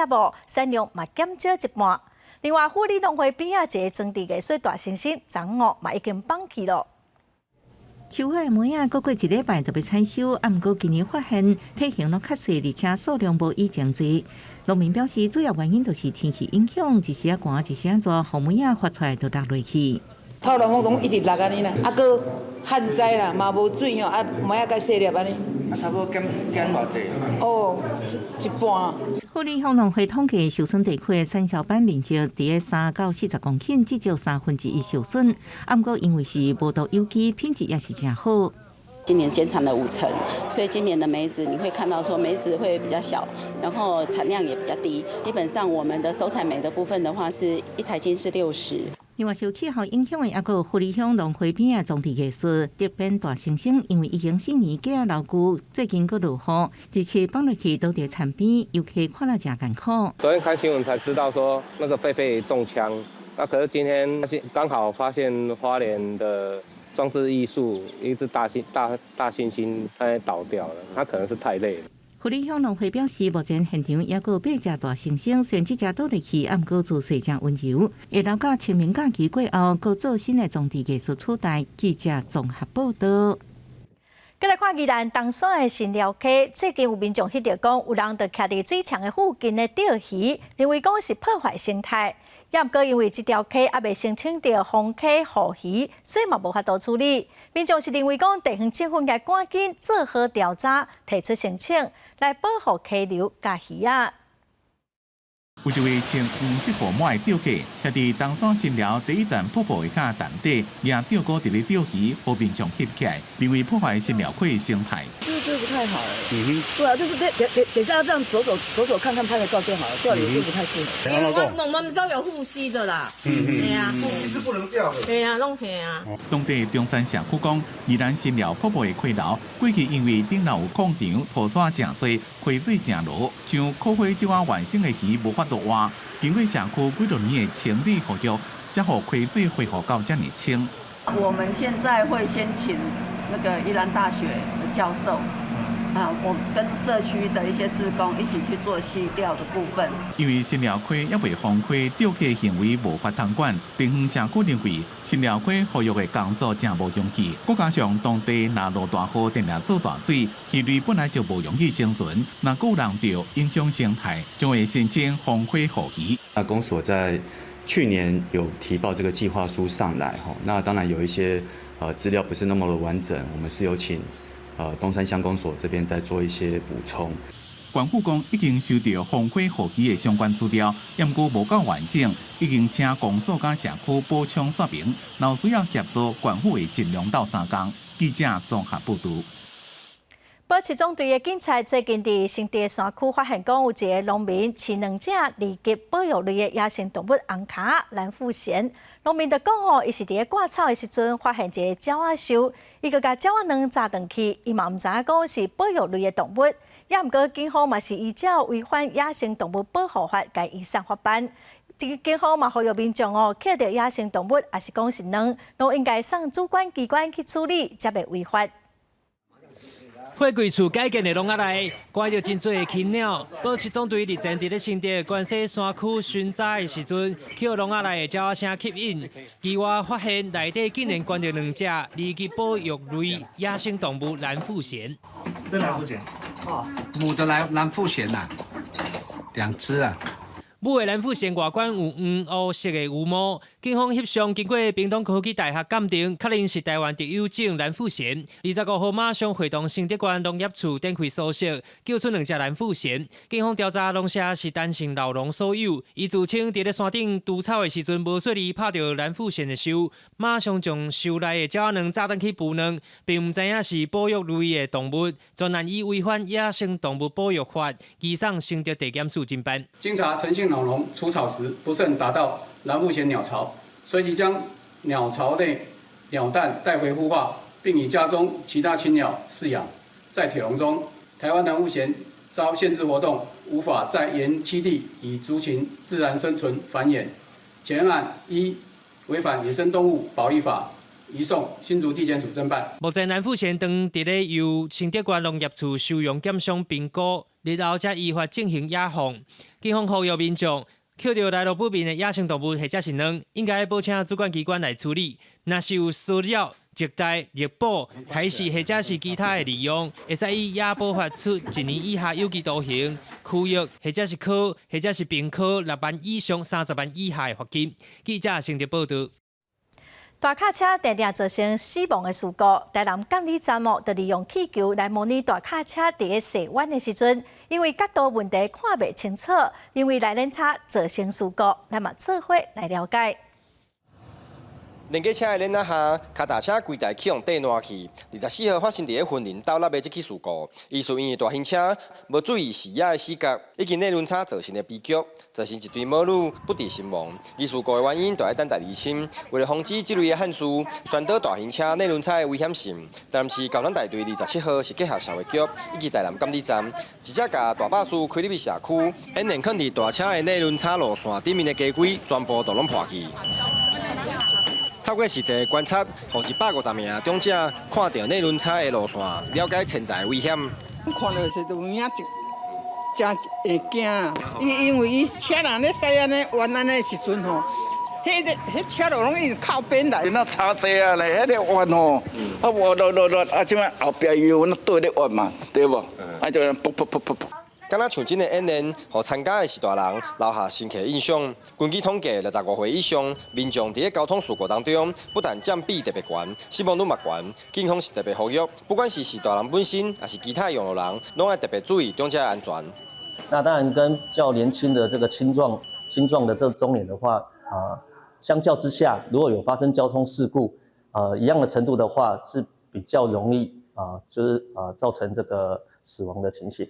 产量嘛减少一半。另外，富里农会边一个装置艺术大猩猩昨午嘛已经放弃了。收好的梅仔过一礼拜就要采收，毋过今年发现体型拢较细，而且数量无以前济。农民表示，主要原因就是天气影响，一时寒，一时热，互梅仔发出来就落落去。透凉风拢一直落安尼啦，搁旱灾啦，嘛无水吼，梅仔较细粒安尼。差不多减偌济？一半。富里乡农会统计受损地区的产销班面积，伫个3到40公顷，至少1/3受损。毋过因为是无毒有机，品质也是真好。今年减产了5成，所以今年的梅子你会看到说梅子会比较小，然后产量也比较低。基本上我们的收采梅的部分的话，是1台斤是60。另外，受气候影响的也有富里乡农会边的种植艺术特变大猩猩，因为已经4年价老旧，最近佫落雨，一切放落去都在田边，游客看了真艰苦。昨天看新闻才知道说那个狒狒中枪，可是今天刚好发现花莲的装置艺术一只大猩猩它倒掉了，它可能是太累了。富里乡农会表示，目前现场也有8只大猩猩，虽然这只倒落去，毋过姿势真温柔。会留到清明假期过后，佫做新的装置艺术取代。记者综合报道。再来看宜兰东山的新寮溪，最近有民众翕到讲，有人就徛伫水墙的附近的钓鱼，认为讲是破坏生态。也毋过因为这条溪还未申请到风溪护鱼，所以嘛无法度处理。民众是认为讲地方政府应该赶紧做好调查，提出申请来保护溪流甲鱼啊。有一位穿黄色布帽的钓客，徛伫东山新寮第一站瀑布下淡底，也钓钩伫咧钓鱼，被民众翕起来，认为破坏新寮溪的生态。就是不太好对啊，就是等下这样走看看拍个照就好了，钓鱼就不太适合。因为我们都有护膝的啦。对啊，护膝是不能钓的。对啊，弄起啊。当地中山社区讲，宜兰新寮瀑布的溃楼，过去因为顶楼有矿场，破沙真多，溪水真落，像烤火这碗原生的鱼无法度活。经过社区几多年的清理护育，才让溪水恢复到这么清。我们现在会先请那个宜兰大学的教授。我们跟社区的一些志工一起去做溪钓的部分。因为新寮溪也未封溪，钓溪行为无法通管，平衡社区认为新寮溪保育的工作真无容易，再加上当地若落大雨，定定做大水，鱼类本来就无容易生存，若有人钓影响生态，将会申请封溪护鱼。那公所在去年有提报这个计划书上来，那当然有一些资料不是那么的完整，我们是有请。东山乡公所这边再做一些补充。县府讲已经收到封溪护鱼的相关资料，不过无够完整，已经请公所甲社区补充说明，若需要协助，县府会尽量斗3工。记者综合报道。保持总队的警察最近伫新店山区发现，讲有一个农民饲2只二级保育类的野生动物红卡蓝腹鹇。农民就讲伊是伫咧割草的时阵发现一个鸟仔兽，伊就甲鸟仔卵炸断去，伊嘛毋知影讲是保育类的动物。也毋过警方嘛是依照违反野生动物保护法，甲移送法办。警方嘛呼吁民众捡到野生动物，也是讲是卵，都应该送主管机关去处理，才袂违法。货柜厝改建的笼仔内，关着真多的禽鸟。保持总队日前伫咧新店关西山区巡查的时阵，去笼仔内的鸟仔声吸引，意外发现内底竟然关着2只二级保育类野生动物蓝腹鹇。这蓝腹鹇？母的蓝腹鹇呐，2只啊。母的蓝腹鹇外观有黄乌色的羽毛，警方翕相经过屏东科技大学鉴定，确认是台湾特有种蓝腹鹇。25号马上会同新德县农业处展开搜索，救出2只蓝腹鹇。警方调查农舍是单身老农所有，伊自称伫咧山顶除草的时阵无顺利拍到蓝腹鹇的手，马上将手内的鸟仔卵炸弹去捕卵，并唔知影是保育类的动物，专案以违反野生动物保育法，移送新德地检署侦办。经查陈姓老农除草时不慎打到蓝腹鹇鸟巢，随即将鸟巢内鸟蛋带回孵化，并以家中其他禽鸟饲养。在铁笼中，台湾蓝腹鹇遭限制活动，无法在原栖地以族群自然生存繁衍。前案依违反野生动物保育法，移送新竹地检署侦办。目前蓝腹鹇当伫咧由新德县农业处收容检伤评估，日后才依法进行野放。警方呼吁民众捡到来路不明的野生动物或者是卵，应该报请主管机关来处理。若是有骚扰、虐待、虐捕、抬视或者是其他的利用，会使以野保法处1年以下有期徒刑、拘役或者是科或者是并科6万以上30万以下的罚金。记者新德报道。大卡车常常造成死亡的事故，台南监理站就利用气球来模拟大卡车伫咧驶弯的时阵，因为角度问题看袂清楚，因为来轮差造成事故，咱嘛做伙来了解。连架车的轮仔下，脚踏车规台起用底烂去。24号发生伫咧云林倒落的这起事故，疑似因为大型车无注意视野的死角，以及内轮差造成的悲剧，造成一对母女不治身亡。而事故的原因，就要等待厘清。为了防止这类的憾事，宣导大型车内轮差的危险性，台南市交通大队27号是结合社会局以及台南监理站，直接甲大巴士开入去社区，演练放伫大车的内轮差路线顶面的家规，全部都拢破去。透过实际观察，互150名长者看到内轮差的路线，了解潜在的危险。看到这都影真会惊啊！因为伊车人咧驶安尼弯安尼时阵吼，迄车路拢已经靠边来。那差济啊嘞，迄个弯吼，啊弯落，啊即摆后壁有那对咧弯嘛，对无？啊就噗。敢若像真的演练，互参加的是大人留下深刻印象。根据统计，65岁以上民众伫咧交通事故当中，不但占比特别悬，死亡率嘛悬。警方是特别呼吁，不管是大人本身，还是其他用路人，拢要特别注意长者的安全。那当然，跟较年轻的这个青壮的这中年的话，相较之下，如果有发生交通事故，一样的程度的话，是比较容易造成这个死亡的情形。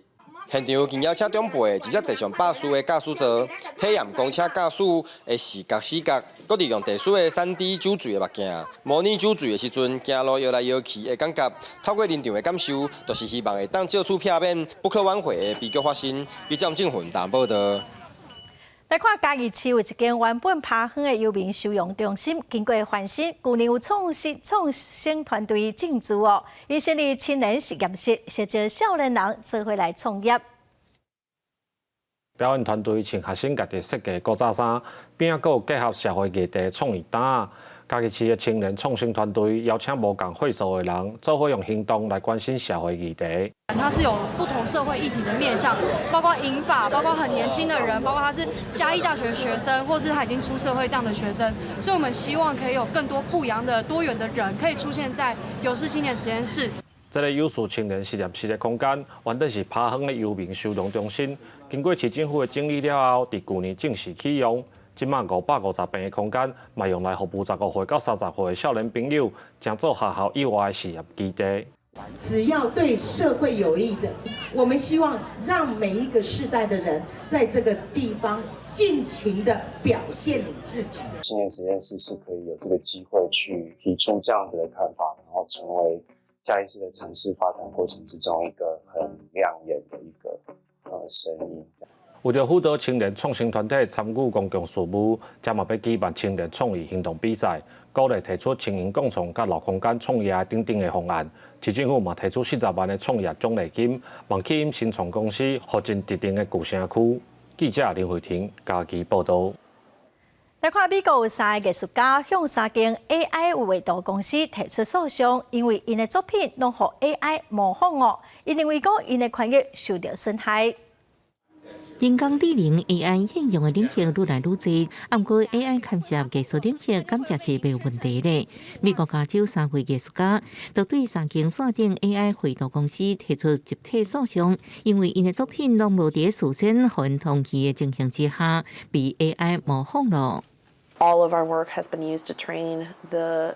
现场经验车中备直接坐上巴士的驾驶座，体验公车驾驶的视觉，搁利用特殊的3D 酒醉的目镜，模拟酒醉的时阵行路摇来摇去的感觉。透过临场的感受，就是希望会当借此避免不可挽回的悲剧发生。比较政府大报道。来看嘉义市有一间原本趴远的游民收容中心，经过翻新，去年有创新团队进驻哦，伊成立青年实验室，协助少年人做伙来创业。表演团队穿学生家己设计古早衫，边啊，有结合社会议题创意单。嘉义市的青年创新团队邀请无共会所的人，做伙用行动来关心社会议题。它是有不同社会议题的面向，包括银发，包括很年轻的人，包括他是嘉义大学学生，或是他已经出社会这样的学生。所以我们希望可以有更多不一样的、多元的人，可以出现在有事青年实验室。这个有事青年实验室的空间，原本是趴远的游民收容中心，经过市政府的整理了后，伫去年正式启用。今麦550平的空间，嘛用来服务15岁到30岁的少年朋友，将做学校以外的实验基地。只要对社会有益的，我们希望让每一个世代的人在这个地方尽情的表现你自己。青年实验室是可以有这个机会去提出这样子的看法，然后成为嘉义市的城市发展过程之中一个很亮眼的一个声音。为了辅导青年创新团体参与公共事务，将嘛要举办青年创意行动比赛，鼓励提出青年共创甲老空间创业等等的方案。市政府嘛提出40万的创业奖励金，望起因新创公司获进特定的旧城区。记者林慧婷嘉义报道。来看美国有3个艺术家向3间 AI 绘图公司提出诉讼，因为因的作品拢互 AI 模仿哦，因认为讲因的权益受到损害。人工智能 AI 应用的领域愈来愈多，不过 AI 牵涉技术领域，感觉是没有问题的。美国加州3位艺术家就对3间线顶 AI 绘图公司提出集体诉讼，因为因的作品拢无伫事先互因同意的情形之下，被 AI 模仿了。All of our work has been used to train the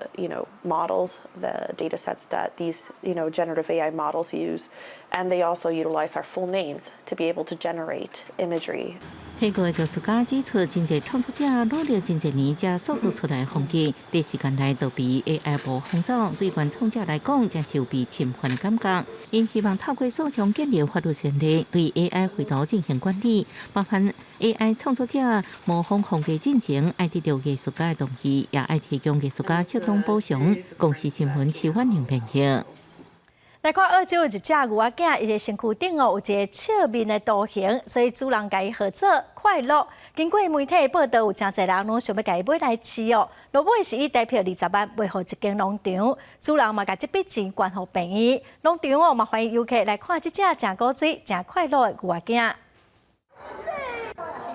models, the data sets that these generative AI models use, and they also utilize our full names to be able to generate imagery. 泰国的艺术家指出，真侪创作者努力真侪年才塑造出来风格，短时间内就被 AI 模仿走，对原创者来讲，真是有被侵犯的感觉。因希望透过诉讼建立法律先例，对 AI 绘图进行管理，包含 AI 创作者模仿风格进前，爱得到艺术家的同意，也爱提供艺术家适当补偿。公司新闻市反映评价。来看澳洲有一只牛仔囝，伊个身躯顶哦有一个笑面的图形，所以主人甲伊号做快乐。经过媒体报道，有真侪人拢想要甲伊买来饲哦。落尾是伊代表20万买互一间农场，主人嘛甲这笔钱捐互病院。农场哦嘛欢迎游客来看这只真古锥、真快乐的牛仔囝。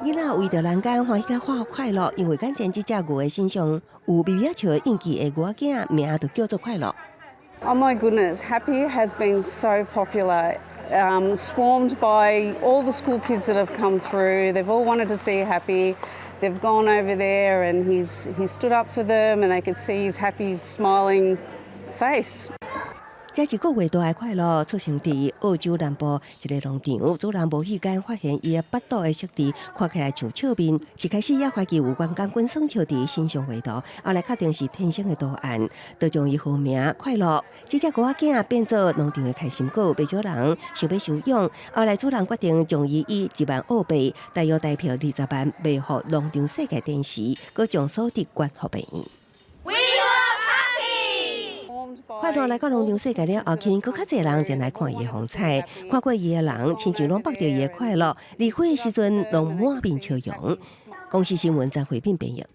囡仔为着人间欢喜甲快乐，因为眼前这只牛的身上有微微笑印记的牛仔囝，名就叫做快乐。Oh my goodness, Happy has been so popular, swarmed by all the school kids that have come through. They've all wanted to see Happy. They've gone over there and he stood up for them and they could see his happy, smiling face. 这一个月大的快乐出生伫澳洲南部一个农场，主人无时间发现伊的腹肚的色地看起来像笑面，一开始也怀疑有员工滚耍笑伫身上画图，后来确定是天生的图案，就将伊号名快乐。这只牛仔囝变做农场的开心果，不少人想要收养，后来主人决定将伊以1万澳币，大约代表20万卖互农场世界电视，佮将所得捐互病院。快乐来到农场世界了后，更较侪人前来看伊的风采。看过伊的人，亲像拢绑着伊的快乐，离开的时阵拢满面笑容。公司新闻张慧斌编译。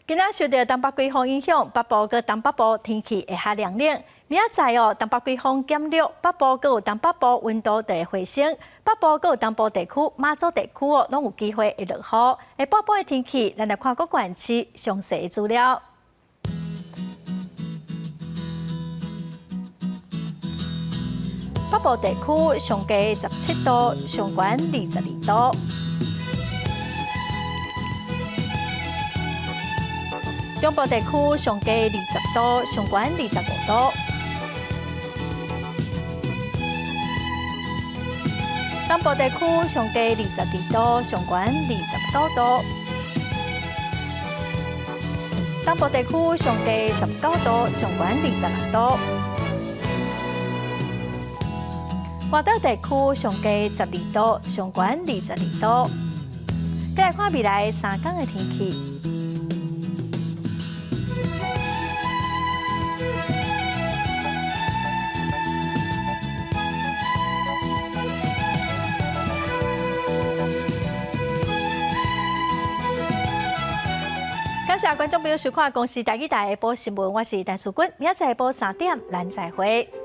今仔受到东北季风影响，北部佮东北部天气会较凉冷。明仔载哦，东北季风减弱，北部佮有东北部温度就会回升。北部佮有东部地区、马祖地区哦，拢有机会会落雨。下半晡的天气，咱来看各县市详细资料。北部地区上低17度，上悬22度。中部地区上低20度，上悬25度。东部地区上低22度，上悬29度。东部地区上低19度，上悬26度。外岛地区上低12度，上悬22度。再来看未来3天的天气。感谢观众朋友收看《公视台语台下晡新闻》，我是陈淑君，明仔载下晡3点，咱再会。